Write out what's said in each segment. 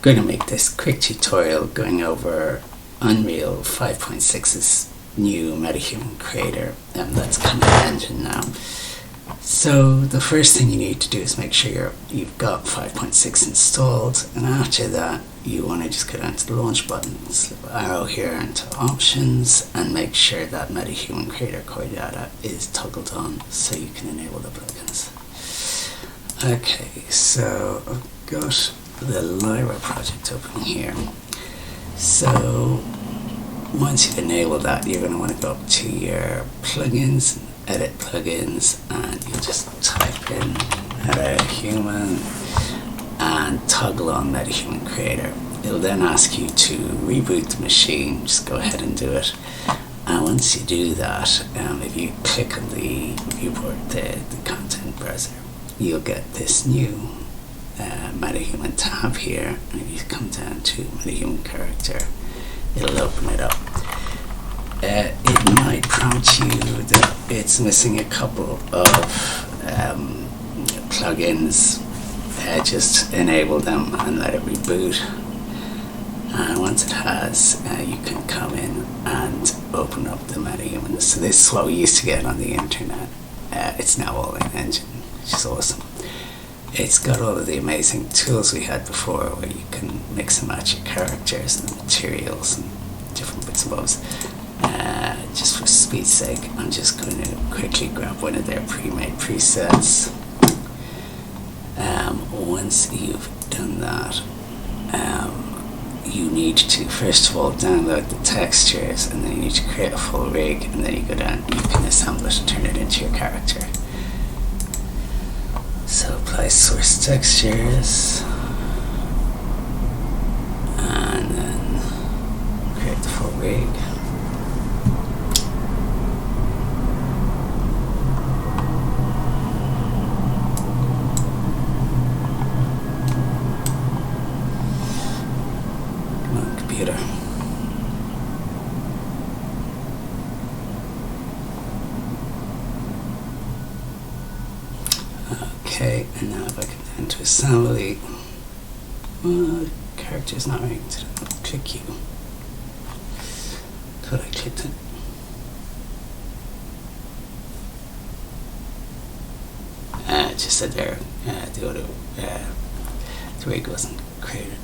going to make this quick tutorial going over Unreal 5.6's new MetaHuman creator, and that's kind of the engine now. So the first thing you need to do is make sure you've got 5.6 installed, and after that you want to just go down to the launch button, slip an arrow here into options, and make sure that MetaHuman creator core data is toggled on so you can enable the plugins. Okay, so I've got the Lyra project open here. So once you've enabled that, you're going to want to go up to your plugins, edit plugins, and you just type in MetaHuman and toggle on MetaHuman creator. It'll then ask you to reboot the machine. Just go ahead and do it. And once you do that, if you click on the viewport, the content browser, you'll get this new MetaHuman tab here, and if you come down to MetaHuman character, it'll open it up. It might prompt you that it's missing a couple of plugins. Just enable them and let it reboot, and once it has, you can come in and open up the MetaHuman. So this is what we used to get on the internet. It's now all in engine, which is awesome. It's got all of the amazing tools we had before, where you can mix and match your characters and materials and different bits and bobs. Just for speed's sake, I'm just going to quickly grab one of their pre-made presets. Once you've done that, you need to first of all download the textures, and then you need to create a full rig, and then you go down, you can assemble it and turn it into your character. So apply source textures, and then create the full rig. Come on, computer. Okay, and now if I come down to assembly, character's not right, so I'll click you. Thought I clicked it. It just said there, the rig wasn't created.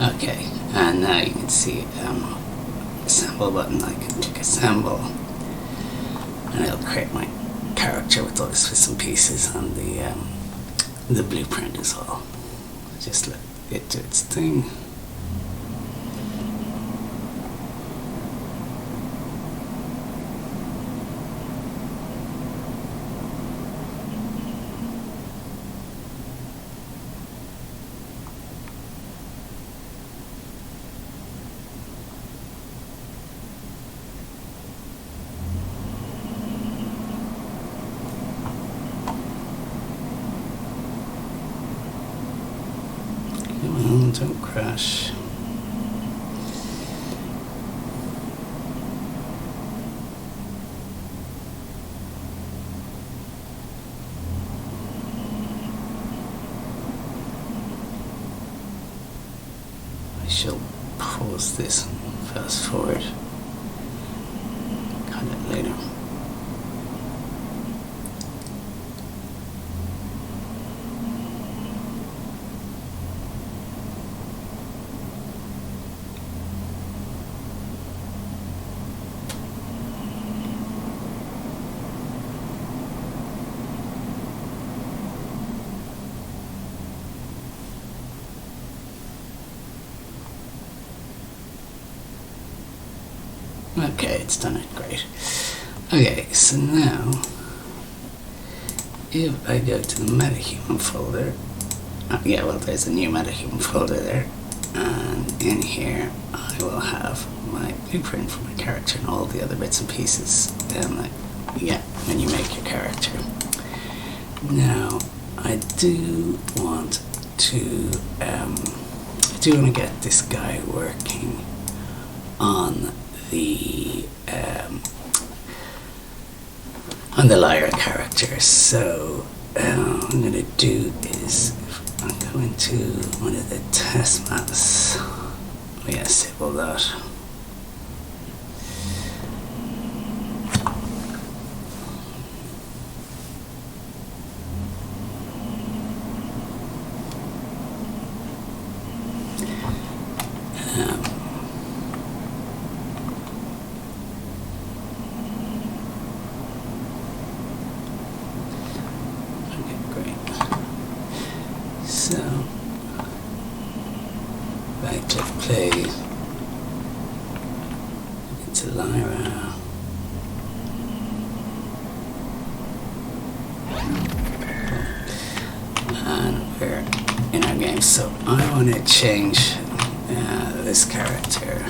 Okay, and now you can see assemble button. I can click assemble, and it'll create my character with all the bits and pieces on the blueprint as well. Just let it do its thing. Don't crash. I shall pause this and fast forward. Cut it later. Okay, it's done it. Great. Okay, so now if I go to the MetaHuman folder, yeah, well, there's a new MetaHuman folder there, and in here I will have my blueprint for my character and all the other bits and pieces like yeah, when you make your character. Now I do want to get this guy working on the Lyra character. So what I'm going to do is I'm going to one of the test maps. Oh yeah, disable that. So, right click play into Lyra. And we're in our game. So I want to change this character.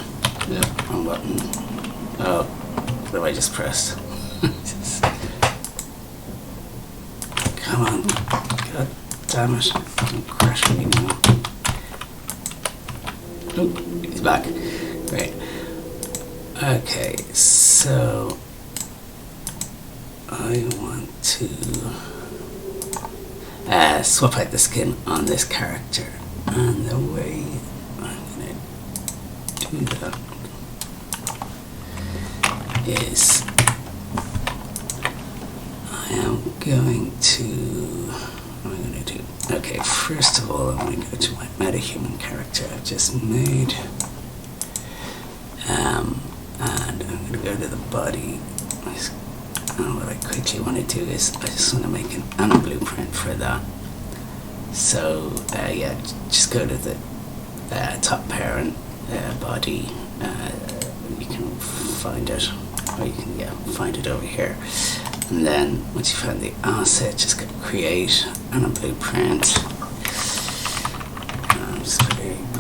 Yep, wrong button. Oh, what have I just pressed? Come on. God damn it. Don't crash me now. Oh, he's back. Great. Okay, so I want to swap out the skin on this character, and the way I'm going to do that is I am going to, what am I going to do? Okay, first of all, I'm going to go to my MetaHuman character I've just made, and I'm going to go to the body. And what I quickly want to do is I just want to make an animal blueprint for that. So yeah, just go to the top parent body. You can find it, or you can find it over here. And then once you find the asset, just go create animal blueprint. Just put ABP,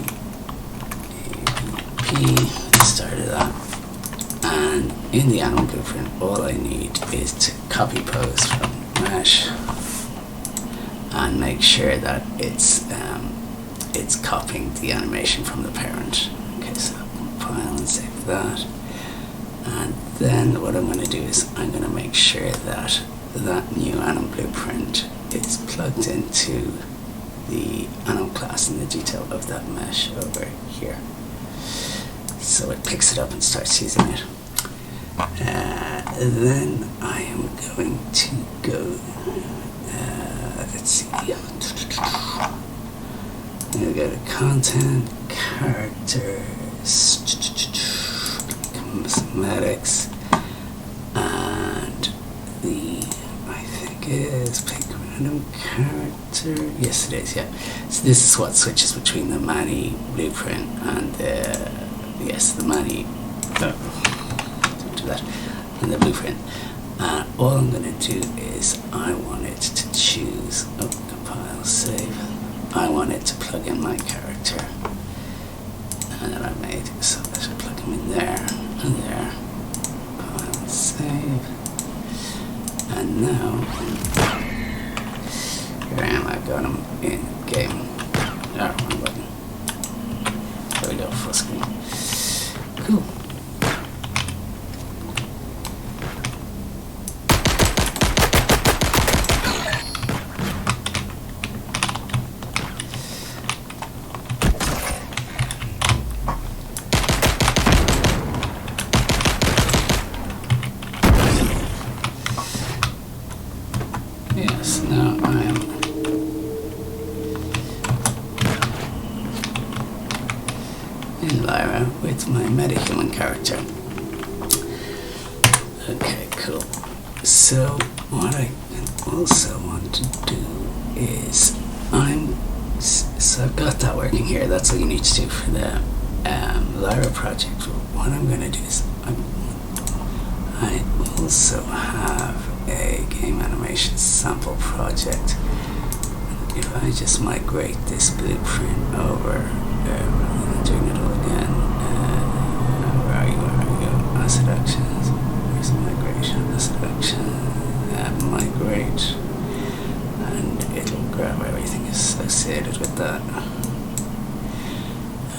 start of that. And in the animal blueprint, all I need is to copy pose from mesh and make sure that it's copying the animation from the parent. Okay, so compile and save that. And then what I'm going to do is I'm going to make sure that that new animal blueprint is plugged into the animal class and the detail of that mesh over here. So it picks it up and starts using it. Then I am going to go, let's see, I'm going to go to content, characters, cosmetics, and I think it is pick random character. Yes, it is, yeah. So this is what switches between the Mani blueprint and the Mani, don't do that, and the blueprint. All I'm going to do is I want it to choose, compile, save. I want it to plug in my character that I made. So I should plug him in there and there. Compile, save. And now, here I am, I've got him in game. Oh, wrong button. There we go, full screen. Cool. Yes, now I am in Lyra with my MetaHuman character. Okay, cool. So what I also want to do is so I've got that working here. That's all you need to do for the Lyra project. What I'm going to do is I also have a game animation sample project. If I just migrate this blueprint over, rather than doing it all again, where are you? Asset actions. Where's migration? Asset action. Migrate, and it'll grab everything associated with that.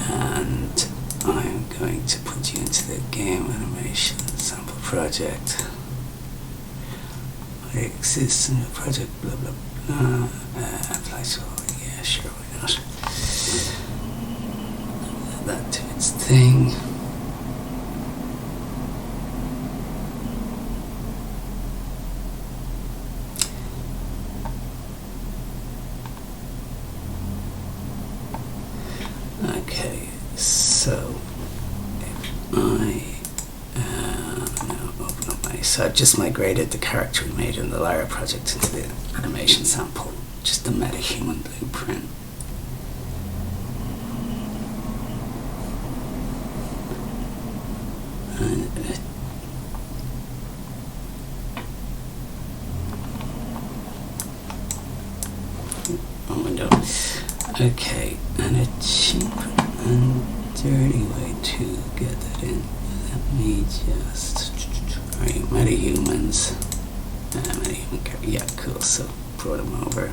And I'm going to put you into the game animation sample project. It exists in the project, blah blah blah. Apply to all, yeah, sure, why not? Add that to its thing. Okay, so if I now open up so I've just migrated the character we made in the Lyra project into the animation sample, just the MetaHuman blueprint. And window. Okay, and a cheap and dirty way to get that in. Let me just MetaHumans. MetaHuman, yeah, cool. So brought them over.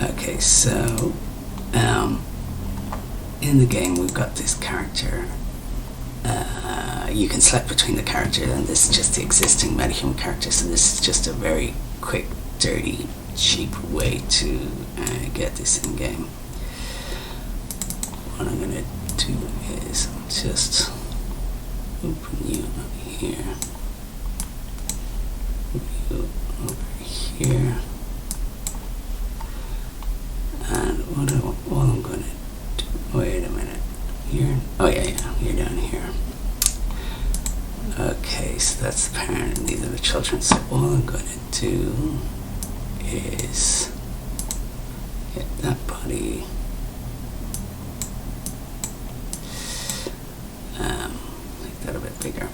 Okay, so in the game we've got this character. You can select between the character, and this is just the existing MetaHuman character. So this is just a very quick, dirty, cheap way to get this in game. What I'm gonna do is just open you up here, you over here, and all I'm gonna do. Wait a minute. Oh yeah, you're down here. Okay, so that's the parent and these are the children. So all I'm going to do is get that body, make that a bit bigger.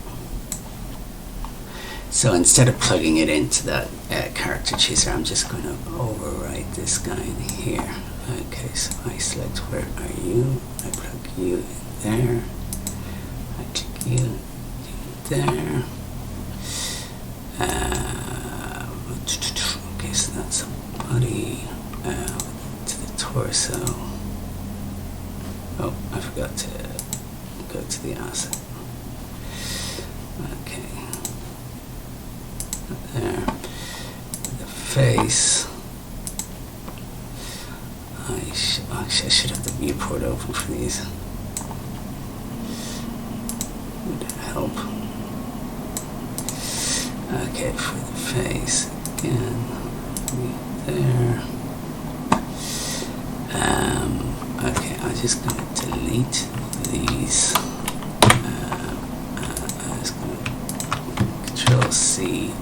So instead of plugging it into that character chooser, I'm just going to overwrite this guy in here. Okay, so I select where are you, I plug you in there, I click you there. Okay, so that's a body to the torso. Oh, I forgot to go to the asset. Okay, there. The face. Actually, I should have the viewport open for these. Would help. Okay, for the face again, there. Okay, I'm just going to delete these. I'm just going to Control C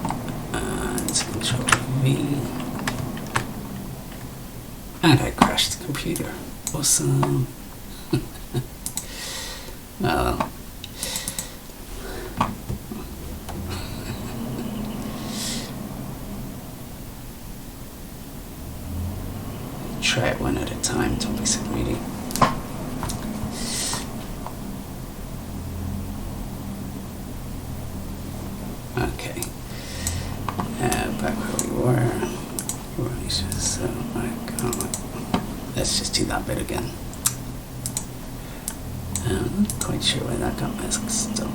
and Control V. And I crashed the computer. Awesome. Well. Try it one at a time, don't be so greedy. Okay. Back where we were. Right, so let's just do that bit again. I'm not quite sure why that got messed up.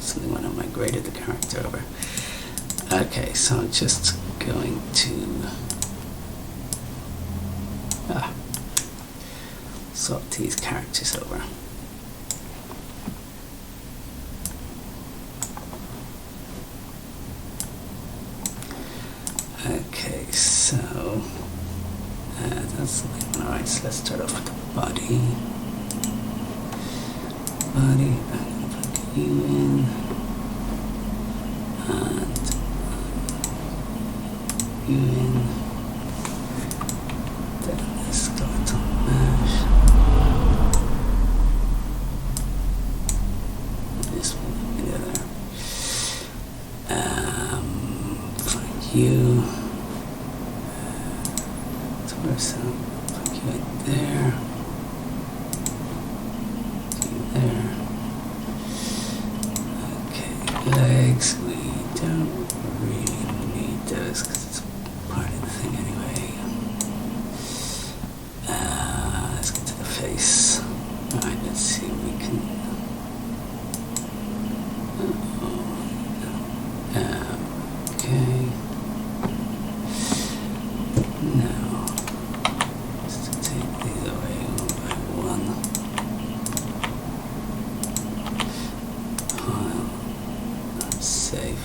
Something when I migrated the character over. Okay, so I'm just going to swap these characters over. Okay, so that's the one. Alright, so let's start off with the body. I'm going to plug you in. And you in. Then let's start you. Torso. Put you right there. You there. Okay, legs. We don't really need those because it's part of the thing anyway. Let's get to the face. Alright, let's see if we can. Okay. Now, just to take these away one by one. Pile. Save.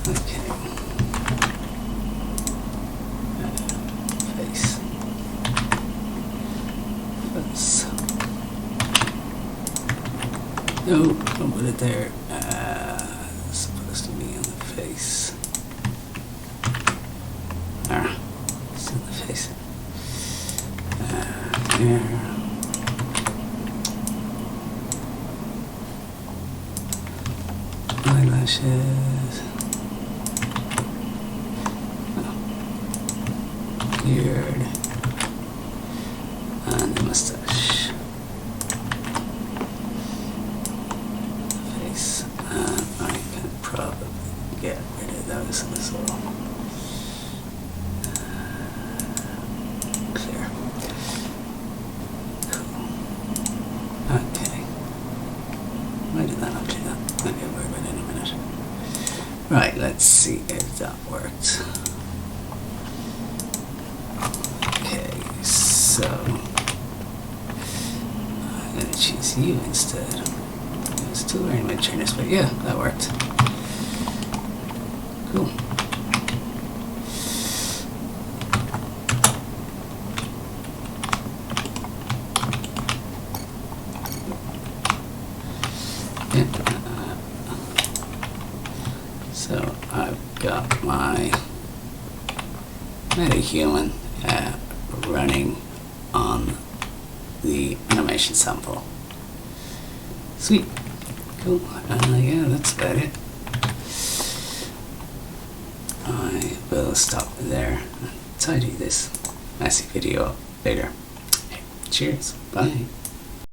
Okay. Face. Face. No, don't put it there. It's supposed to be on the face. It's on the face. Here. Eyelashes. Beard. And the mustache. Face. I can probably get rid of those as well. Clear. Cool. Okay. Why did that not do that? I'll get worried about it in a minute. Right, let's see if that worked. Okay, so I'm gonna choose you instead. I was still wearing my trainers, but yeah, that worked. Cool. Yeah. So I've got my MetaHuman running on the animation sample. Sweet. Cool. Yeah, that's about it. I will stop there and tidy this messy video up later. Cheers. Bye.